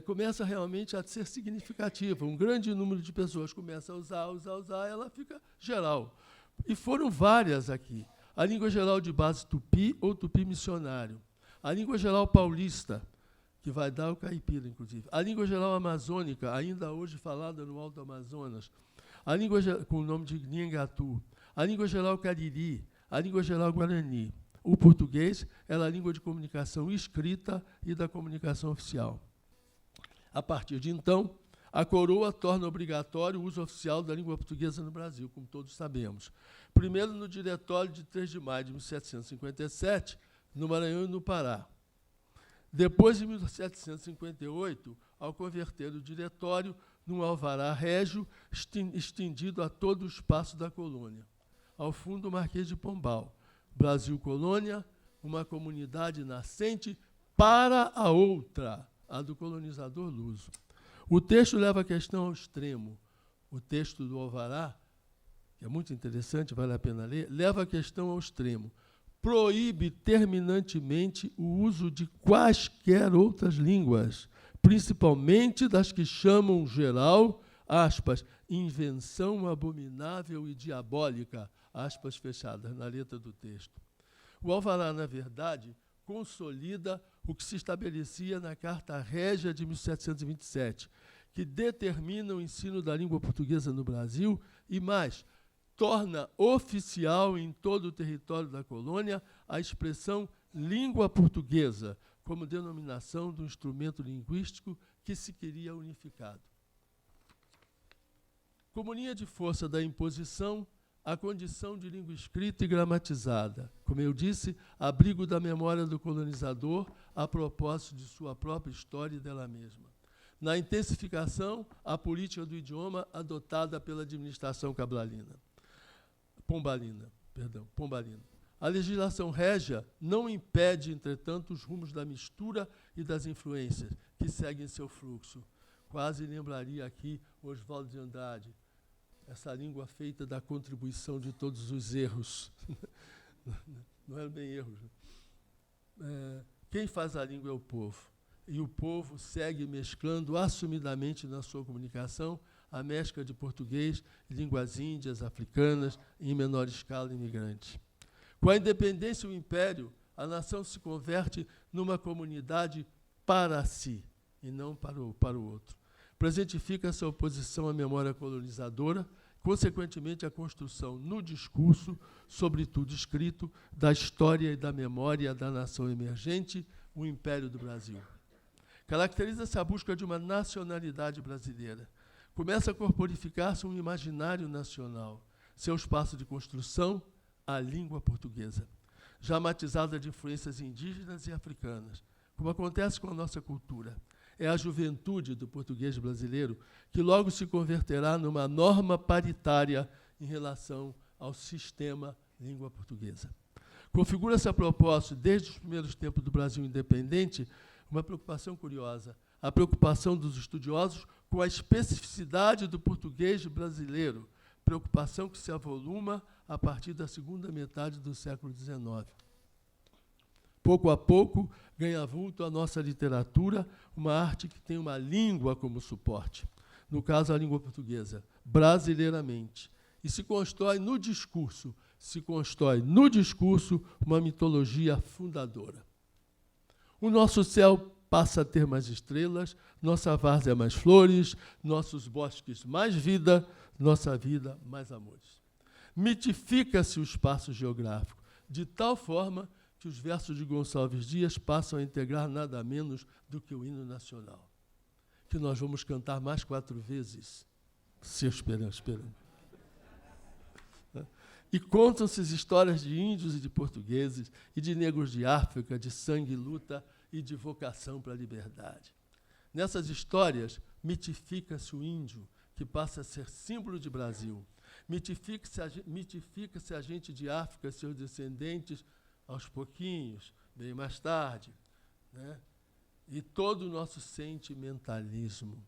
Speaker 2: começa realmente a ser significativa. Um grande número de pessoas começa a usar, ela fica geral. E foram várias aqui. A língua geral de base tupi ou tupi missionário. A língua geral paulista, que vai dar o caipira, inclusive. A língua geral amazônica, ainda hoje falada no Alto Amazonas. A língua com o nome de Nhengatu. A língua geral cariri. A língua geral guarani. O português era a língua de comunicação escrita e da comunicação oficial. A partir de então, a coroa torna obrigatório o uso oficial da língua portuguesa no Brasil, como todos sabemos. Primeiro, no Diretório de 3 de maio de 1757, no Maranhão e no Pará. Depois, em 1758, ao converter o diretório num alvará régio estendido a todo o espaço da colônia. Ao fundo, o Marquês de Pombal. Brasil Colônia, uma comunidade nascente para a outra, a do colonizador luso. O texto leva a questão ao extremo. O texto do alvará, que é muito interessante, vale a pena ler, leva a questão ao extremo. Proíbe terminantemente o uso de quaisquer outras línguas, principalmente das que chamam geral, aspas, invenção abominável e diabólica, aspas fechadas, na letra do texto. O alvará, na verdade, consolida o que se estabelecia na Carta Régia de 1727, que determina o ensino da língua portuguesa no Brasil e, mais, torna oficial em todo o território da colônia a expressão língua portuguesa, como denominação do instrumento linguístico que se queria unificado. Como linha de força da imposição, a condição de língua escrita e gramatizada, como eu disse, abrigo da memória do colonizador a propósito de sua própria história e dela mesma. Na intensificação, a política do idioma adotada pela administração pombalina. A legislação régia não impede, entretanto, os rumos da mistura e das influências que seguem seu fluxo. Quase lembraria aqui Oswaldo de Andrade, essa língua feita da contribuição de todos os erros. Não eram bem erros. Quem faz a língua é o povo. e o povo segue mesclando assumidamente na sua comunicação a mescla de português, línguas índias, africanas e, em menor escala, imigrantes. Com a independência e o império, a nação se converte numa comunidade para si e não para o outro. Presentifica-se a oposição à memória colonizadora, consequentemente a construção no discurso, sobretudo escrito, da história e da memória da nação emergente, o Império do Brasil. Caracteriza-se a busca de uma nacionalidade brasileira. Começa a corporificar-se um imaginário nacional. Seu espaço de construção, a língua portuguesa, já matizada de influências indígenas e africanas, como acontece com a nossa cultura. É a juventude do português brasileiro que logo se converterá numa norma paritária em relação ao sistema língua portuguesa. Configura-se a propósito, desde os primeiros tempos do Brasil independente, uma preocupação curiosa, a preocupação dos estudiosos com a especificidade do português brasileiro, preocupação que se avoluma a partir da segunda metade do século XIX. Pouco a pouco, ganha vulto a nossa literatura, uma arte que tem uma língua como suporte, no caso a língua portuguesa, brasileiramente, e se constrói no discurso uma mitologia fundadora. O nosso céu passa a ter mais estrelas, nossa várzea mais flores, nossos bosques mais vida, nossa vida mais amores. Mitifica-se o espaço geográfico, de tal forma que os versos de Gonçalves Dias passam a integrar nada menos do que o hino nacional, que nós vamos cantar mais 4 vezes, se esperamos. E contam-se histórias de índios e de portugueses, e de negros de África, de sangue e luta e de vocação para a liberdade. Nessas histórias, mitifica-se o índio, que passa a ser símbolo de Brasil. Mitifica-se a gente de África, seus descendentes, aos pouquinhos, bem mais tarde, né? E todo o nosso sentimentalismo,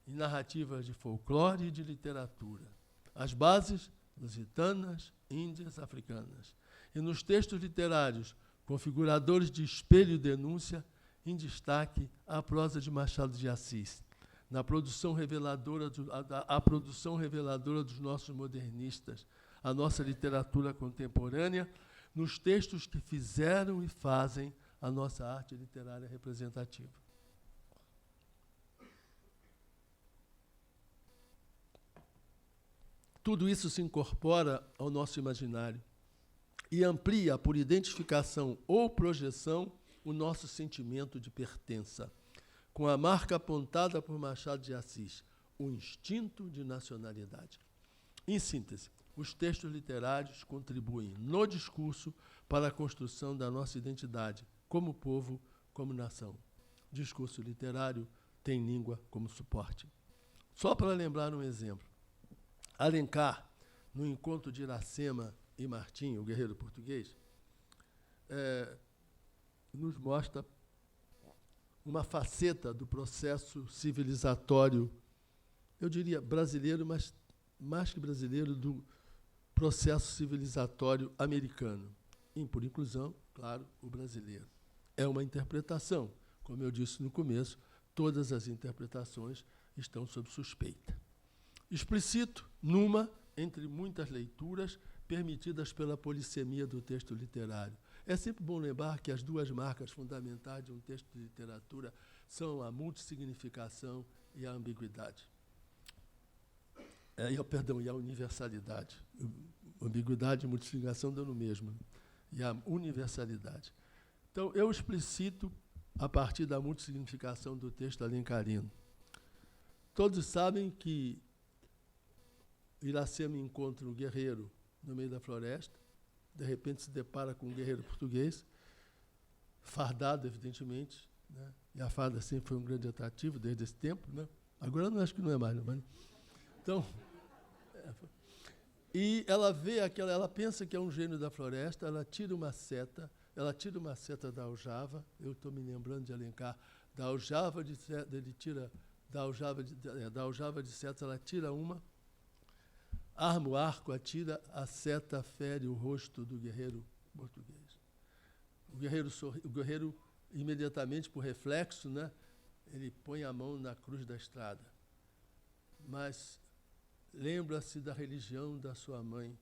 Speaker 2: em narrativas de folclore e de literatura. As bases lusitanas, índias, africanas. E nos textos literários, configuradores de espelho e denúncia, em destaque a prosa de Machado de Assis, na produção reveladora a produção reveladora dos nossos modernistas, a nossa literatura contemporânea, nos textos que fizeram e fazem a nossa arte literária representativa. Tudo isso se incorpora ao nosso imaginário e amplia, por identificação ou projeção, o nosso sentimento de pertença, com a marca apontada por Machado de Assis, o instinto de nacionalidade. Em síntese, os textos literários contribuem no discurso para a construção da nossa identidade, como povo, como nação. Discurso literário tem língua como suporte. Só para lembrar um exemplo, Alencar, no encontro de Iracema e Martim, o guerreiro português, nos mostra uma faceta do processo civilizatório, eu diria brasileiro, mas mais que brasileiro, do processo civilizatório americano. E, por inclusão, claro, o brasileiro. É uma interpretação. Como eu disse no começo, todas as interpretações estão sob suspeita. Explicito numa, entre muitas leituras, permitidas pela polissemia do texto literário. É sempre bom lembrar que as duas marcas fundamentais de um texto de literatura são a multissignificação e a ambiguidade. E a universalidade. Ambiguidade e multiplicação dão no mesmo. Né? E a universalidade. Então, eu explicito a partir da multissignificação do texto alencarino. Todos sabem que Iracema encontra um guerreiro no meio da floresta, de repente se depara com um guerreiro português, fardado, evidentemente, né? E a farda sempre foi um grande atrativo desde esse tempo, né? Agora não, acho que não é mais, não, mas... Então, e ela vê ela pensa que é um gênio da floresta, ela tira uma seta da aljava, eu estou me lembrando de Alencar, da aljava de setas, ela tira uma, arma o arco, atira, a seta fere o rosto do guerreiro português. O guerreiro imediatamente, por reflexo, né, ele põe a mão na cruz da estrada. Mas lembra-se da religião da sua mãe,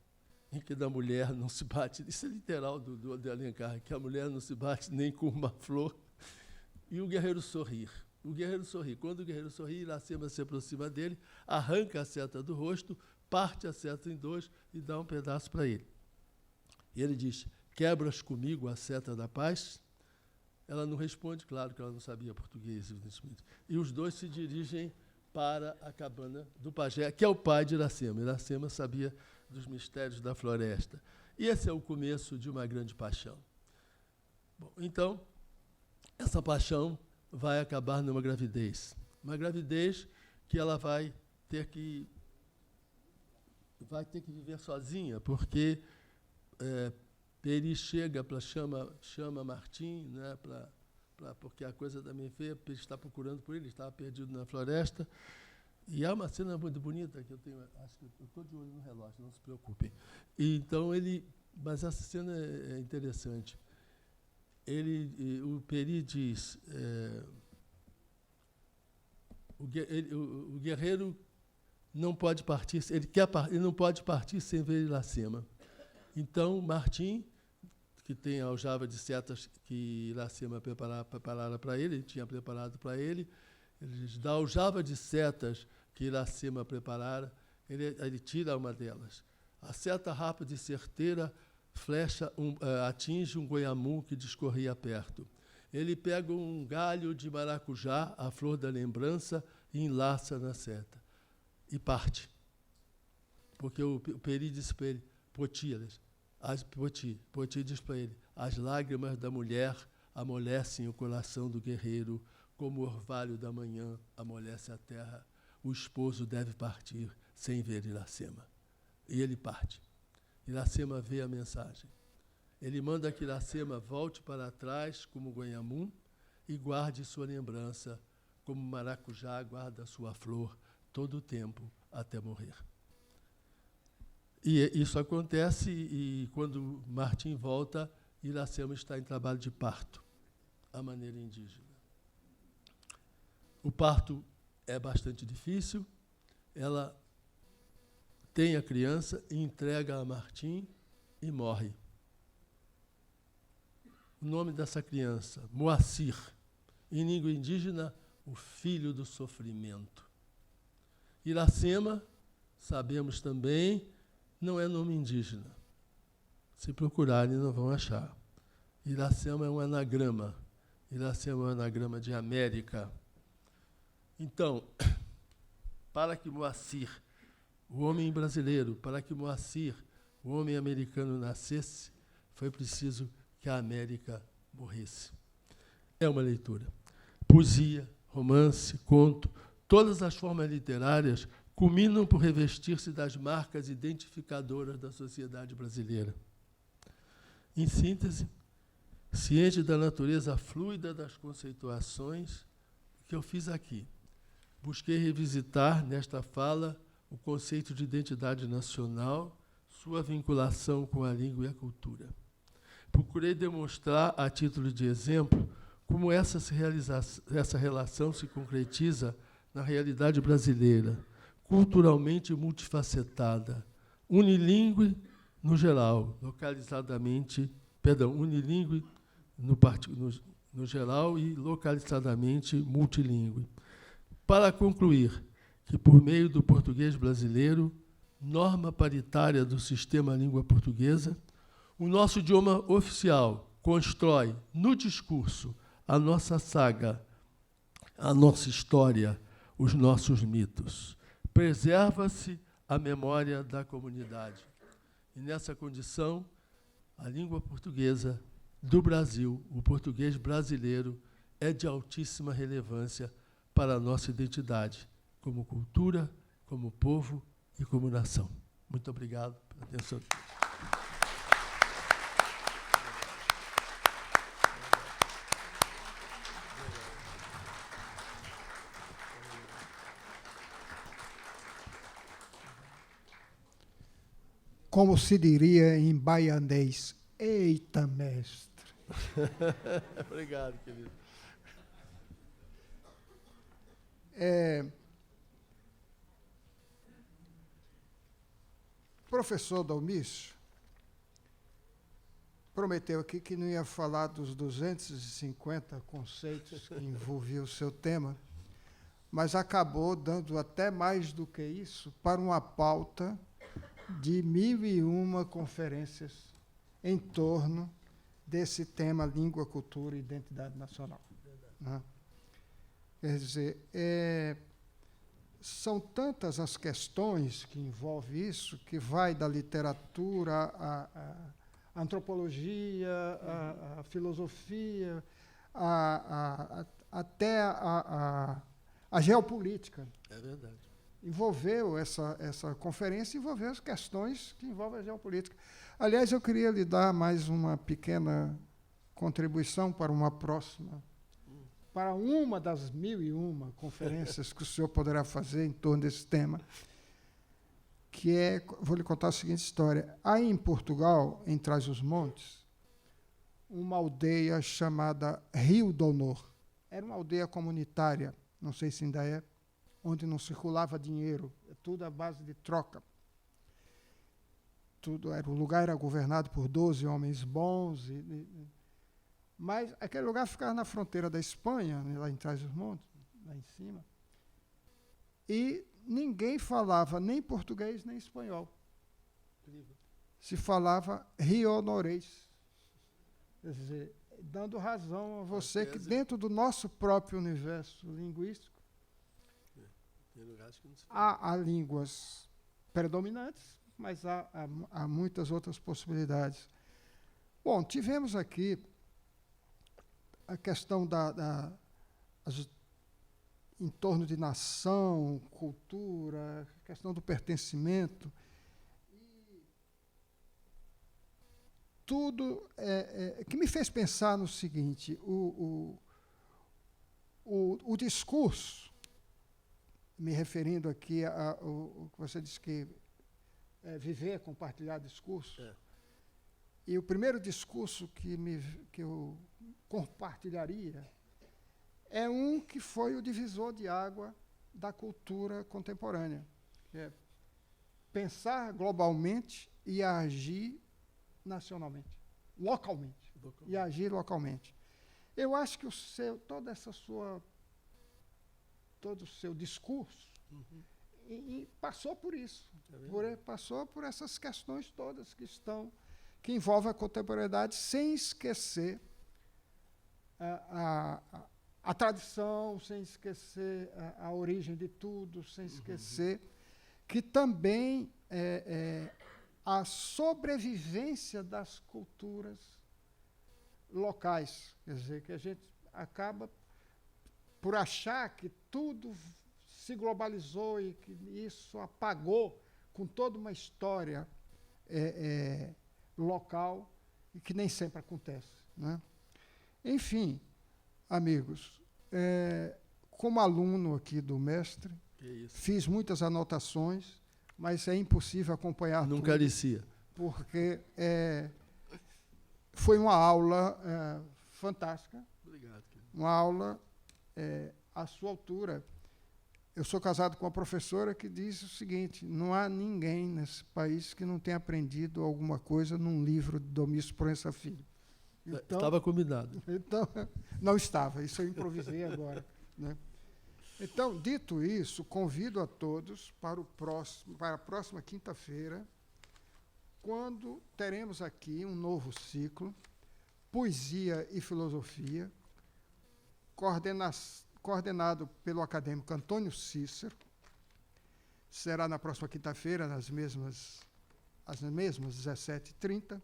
Speaker 2: em que da mulher não se bate, isso é literal de Alencar, que a mulher não se bate nem com uma flor, e o guerreiro sorrir. O guerreiro sorri. Quando o guerreiro sorri, Iracema se aproxima dele, arranca a seta do rosto, parte a seta em dois e dá um pedaço para ele. E ele diz, quebras comigo a seta da paz? Ela não responde, claro que ela não sabia português. E os dois se dirigem para a cabana do pajé, que é o pai de Iracema. Iracema sabia dos mistérios da floresta. E esse é o começo de uma grande paixão. Bom, então, essa paixão vai acabar numa gravidez. Uma gravidez que ela vai ter que viver sozinha, porque Peri chega, chama Martim, né, porque a coisa também feia, Peri está procurando por ele, estava perdido na floresta. E há uma cena muito bonita que eu tenho, acho que eu estou de olho no relógio, não se preocupem. E então mas essa cena é interessante. O Peri diz, o guerreiro não pode partir, ele não pode partir sem ver Iracema. Então, Martim, que tem a aljava de setas que Iracema preparara para ele tinha preparado para ele, da aljava de setas que Iracema preparara, ele tira uma delas. A seta rápida e certeira atinge um goiamum que discorria perto. Ele pega um galho de maracujá, a flor da lembrança, e enlaça na seta. E parte. Porque o Peri disse para ele, Poti diz para ele, as lágrimas da mulher amolecem o coração do guerreiro, como o orvalho da manhã amolece a terra. O esposo deve partir sem ver Iracema. E ele parte. Iracema vê a mensagem. Ele manda que Iracema volte para trás como goiamum e guarde sua lembrança, como maracujá guarda sua flor todo o tempo até morrer. E isso acontece e quando Martim volta, Iracema está em trabalho de parto, à maneira indígena. O parto é bastante difícil, ela tem a criança, entrega a Martim e morre. O nome dessa criança, Moacir, em língua indígena, o filho do sofrimento. Iracema, sabemos também, não é nome indígena. Se procurarem, não vão achar. Iracema é um anagrama. Iracema é um anagrama de América. Então, para que Moacir, o homem brasileiro, para que Moacir, o homem americano, nascesse, foi preciso que a América morresse. É uma leitura. Poesia, romance, conto, todas as formas literárias culminam por revestir-se das marcas identificadoras da sociedade brasileira. Em síntese, ciente da natureza fluida das conceituações, o que eu fiz aqui? Busquei revisitar, nesta fala, o conceito de identidade nacional, sua vinculação com a língua e a cultura. Procurei demonstrar, a título de exemplo, como essa relação se concretiza na realidade brasileira, culturalmente multifacetada, unilíngue no geral, unilíngue no geral e localizadamente multilíngue. Para concluir que, por meio do português brasileiro, norma paritária do sistema língua portuguesa, o nosso idioma oficial constrói no discurso a nossa saga, a nossa história, os nossos mitos. Preserva-se a memória da comunidade. E, nessa condição, a língua portuguesa do Brasil, o português brasileiro, é de altíssima relevância para a nossa identidade, como cultura, como povo e como nação. Muito obrigado pela atenção.
Speaker 1: Como se diria em baianês, eita, mestre.
Speaker 2: Obrigado, querido.
Speaker 1: Professor Dalmício prometeu aqui que não ia falar dos 250 conceitos que envolviam o seu tema, mas acabou dando até mais do que isso para uma pauta de 1.001 conferências em torno desse tema língua, cultura e identidade nacional. Né? Quer dizer, são tantas as questões que envolvem isso, que vai da literatura à antropologia, à filosofia, até a geopolítica.
Speaker 2: É verdade.
Speaker 1: Envolveu essa conferência, envolveu as questões que envolvem a geopolítica. Aliás, eu queria lhe dar mais uma pequena contribuição para uma das 1.001 conferências que o senhor poderá fazer em torno desse tema, que vou lhe contar a seguinte história. Há em Portugal, em Trás-os-Montes, uma aldeia chamada Rio do Honor. Era uma aldeia comunitária, não sei se ainda é, onde não circulava dinheiro, tudo à base de troca. O lugar era governado por 12 homens bons, mas aquele lugar ficava na fronteira da Espanha, lá em Trás-os-Montes, lá em cima, e ninguém falava nem português nem espanhol. Se falava rionorês. Quer dizer, dando razão a você que dentro do nosso próprio universo linguístico há línguas predominantes, mas há muitas outras possibilidades. Bom, tivemos aqui a questão em torno de nação, cultura, a questão do pertencimento. E tudo que me fez pensar no seguinte, o discurso, me referindo aqui ao que você disse que viver, compartilhar discurso. E o primeiro discurso que eu compartilharia é um que foi o divisor de água da cultura contemporânea, que é pensar globalmente e agir nacionalmente, localmente. E agir localmente. Eu acho que todo o seu discurso passou por isso, passou por essas questões todas que envolvem a contemporaneidade, sem esquecer a tradição, sem esquecer a origem de tudo, sem esquecer que também a sobrevivência das culturas locais. Quer dizer, que a gente acaba por achar que tudo se globalizou e que isso apagou com toda uma história local, e que nem sempre acontece. Né? Enfim, amigos, como aluno aqui do mestre, fiz muitas anotações, mas é impossível acompanhar tudo.
Speaker 2: Não carecia.
Speaker 1: Porque foi uma aula fantástica.
Speaker 2: Obrigado, querido.
Speaker 1: Uma aula à sua altura. Eu sou casado com uma professora que diz o seguinte: não há ninguém nesse país que não tenha aprendido alguma coisa num livro de Domício Proença Filho.
Speaker 2: Então, estava combinado.
Speaker 1: Então, não estava, isso eu improvisei agora. Né? Então, dito isso, convido a todos para a próxima quinta-feira, quando teremos aqui um novo ciclo, Poesia e Filosofia, coordenado pelo acadêmico Antônio Cícero. Será na próxima quinta-feira, às mesmas 17h30,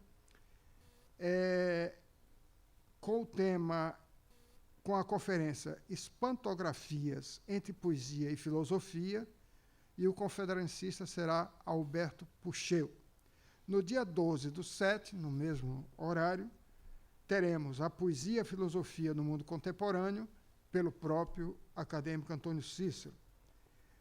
Speaker 1: com a conferência Espantografias entre Poesia e Filosofia, e o conferencista será Alberto Pucheu. No dia 12/7, no mesmo horário, teremos a Poesia e a Filosofia no Mundo Contemporâneo, pelo próprio acadêmico Antônio Cícero.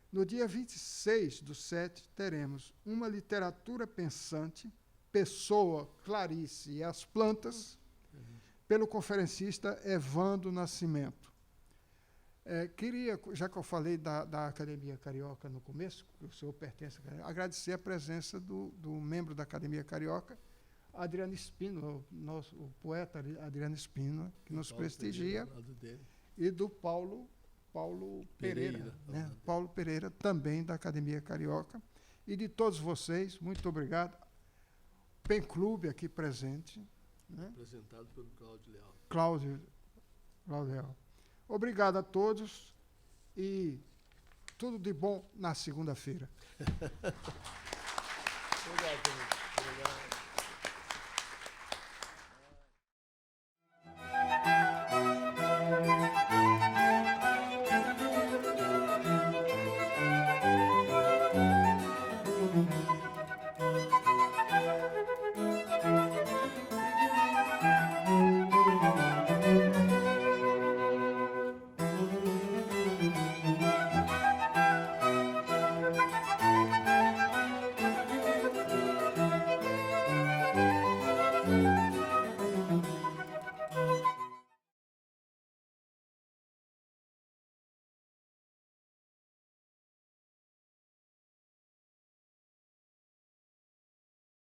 Speaker 1: No dia 26/7, teremos Uma Literatura Pensante, Pessoa, Clarice e as Plantas, pelo conferencista Evandro Nascimento. Queria, já que eu falei da Academia Carioca no começo, que o senhor pertence, agradecer a presença do membro da Academia Carioca, Adriano Espino, o poeta Adriano Espino, que nos prestigia, e do Paulo Pereira, né? Paulo Pereira, também da Academia Carioca. E de todos vocês, muito obrigado. PEN Clube aqui presente. Né?
Speaker 2: Apresentado pelo Cláudio Leal.
Speaker 1: Cláudio Leal. Obrigado a todos e tudo de bom na segunda-feira.
Speaker 2: Obrigado,